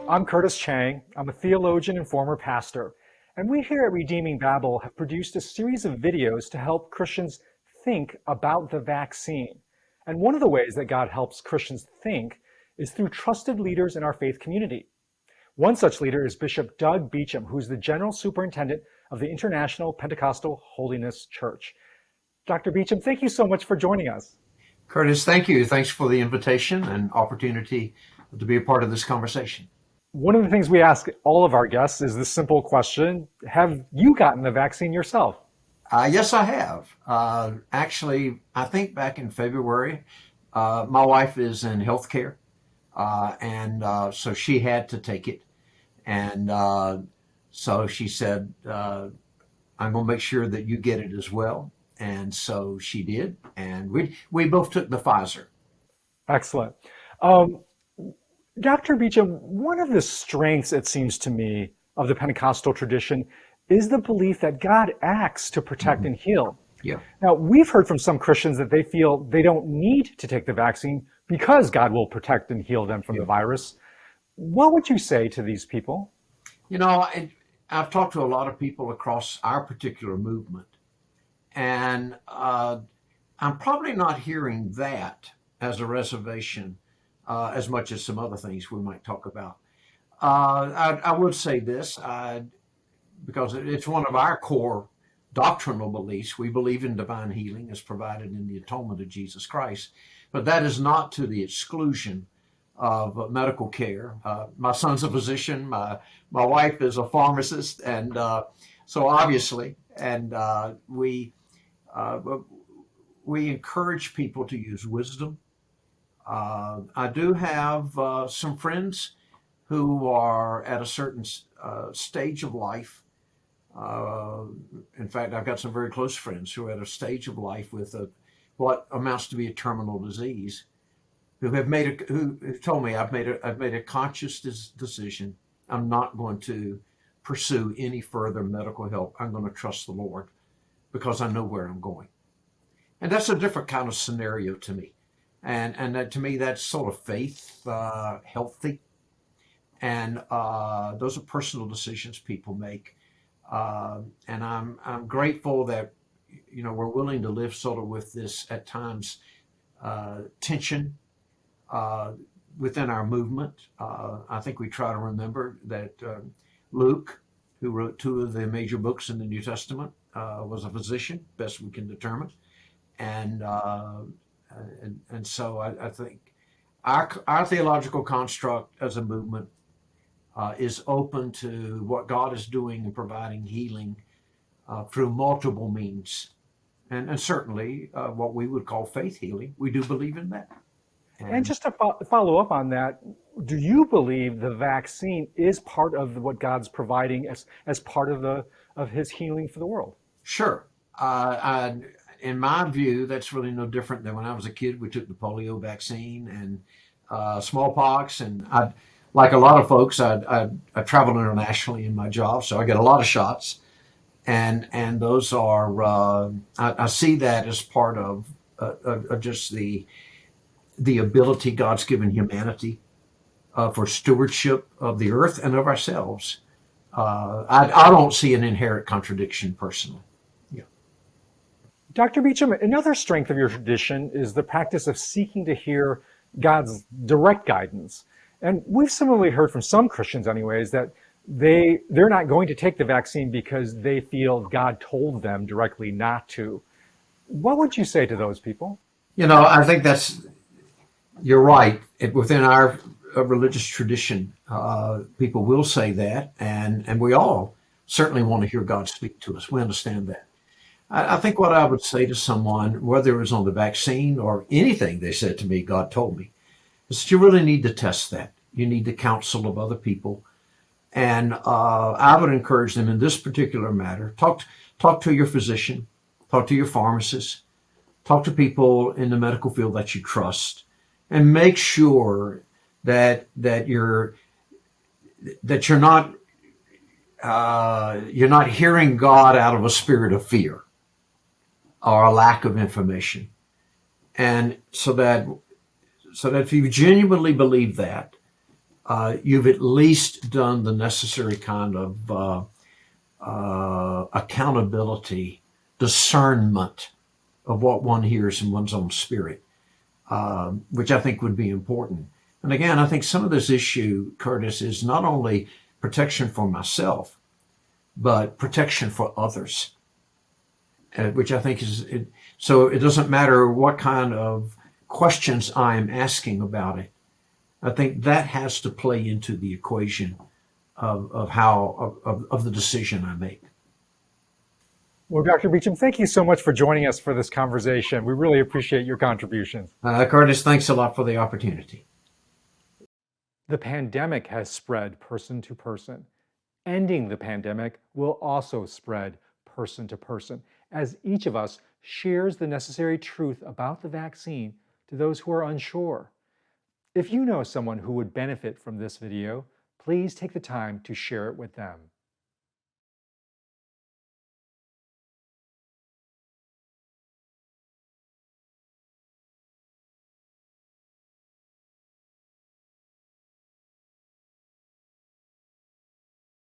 I'm Curtis Chang. I'm a theologian and former pastor. And we here at Redeeming Babel have produced a series of videos to help Christians think about the vaccine. And one of the ways that God helps Christians think is through trusted leaders in our faith community. One such leader is Bishop Doug Beacham, who's the General Superintendent of the International Pentecostal Holiness Church. Dr. Beacham, thank you so much for joining us. Curtis, thank you. Thanks for the invitation and opportunity to be a part of this conversation. One of the things we ask all of our guests is this simple question: have you gotten the vaccine yourself? Yes, I have. Actually, I think back in February, my wife is in healthcare, and so she had to take it. And so she said, I'm going to make sure that you get it as well. And so she did. And we both took the Pfizer. Excellent. Dr. Beacham, one of the strengths, it seems to me, of the Pentecostal tradition is the belief that God acts to protect and heal. Yeah. Now, we've heard from some Christians that they feel they don't need to take the vaccine because God will protect and heal them from the virus. What would you say to these people? You know, I've talked to a lot of people across our particular movement, and I'm probably not hearing that as a reservation as much as some other things we might talk about. I would say this, because it's one of our core doctrinal beliefs. We believe in divine healing as provided in the atonement of Jesus Christ, but that is not to the exclusion of medical care. My son's a physician. My wife is a pharmacist, and so obviously, and we encourage people to use wisdom. I do have some friends who are at a certain stage of life. In fact, I've got some very close friends who are at a stage of life with what amounts to be a terminal disease, who have who told me I've made a conscious decision. I'm not going to pursue any further medical help. I'm going to trust the Lord because I know where I'm going. And that's a different kind of scenario to me. And that, to me, that's sort of faith, healthy. And those are personal decisions people make. And I'm grateful that, you know, we're willing to live sort of with this at times tension within our movement. I think we try to remember that Luke, who wrote 2 of the major books in the New Testament, was a physician, best we can determine. And so I think our theological construct as a movement is open to what God is doing in providing healing through multiple means. And certainly what we would call faith healing. We do believe in that. And just to follow up on that, do you believe the vaccine is part of what God's providing as part of his healing for the world? Sure. In my view, that's really no different than when I was a kid. We took the polio vaccine and smallpox. And like a lot of folks, I travel internationally in my job, so I get a lot of shots. And those are, I see that as part of just the ability God's given humanity for stewardship of the earth and of ourselves. I don't see an inherent contradiction personally. Yeah. Dr. Beacham, another strength of your tradition is the practice of seeking to hear God's direct guidance. And we've similarly heard from some Christians anyways that they're not going to take the vaccine because they feel God told them directly not to. What would you say to those people? You know, I think you're right. Within our religious tradition, people will say that, and we all certainly want to hear God speak to us. We understand that. I think what I would say to someone, whether it was on the vaccine or anything they said to me, God told me, is that you really need to test that. You need the counsel of other people. And I would encourage them in this particular matter, talk to your physician, talk to your pharmacist, talk to people in the medical field that you trust, and make sure that you're not hearing God out of a spirit of fear or a lack of information. And so that if you genuinely believe that, you've at least done the necessary kind of accountability, discernment of what one hears in one's own spirit, which I think would be important. And again, I think some of this issue, Curtis, is not only protection for myself, but protection for others, which I think is it. So it doesn't matter what kind of questions I am asking about it. I think that has to play into the equation of how of the decision I make. Well, Dr. Beacham, thank you so much for joining us for this conversation. We really appreciate your contributions. Curtis, thanks a lot for the opportunity. The pandemic has spread person to person. Ending the pandemic will also spread person to person, as each of us shares the necessary truth about the vaccine to those who are unsure. If you know someone who would benefit from this video, please take the time to share it with them.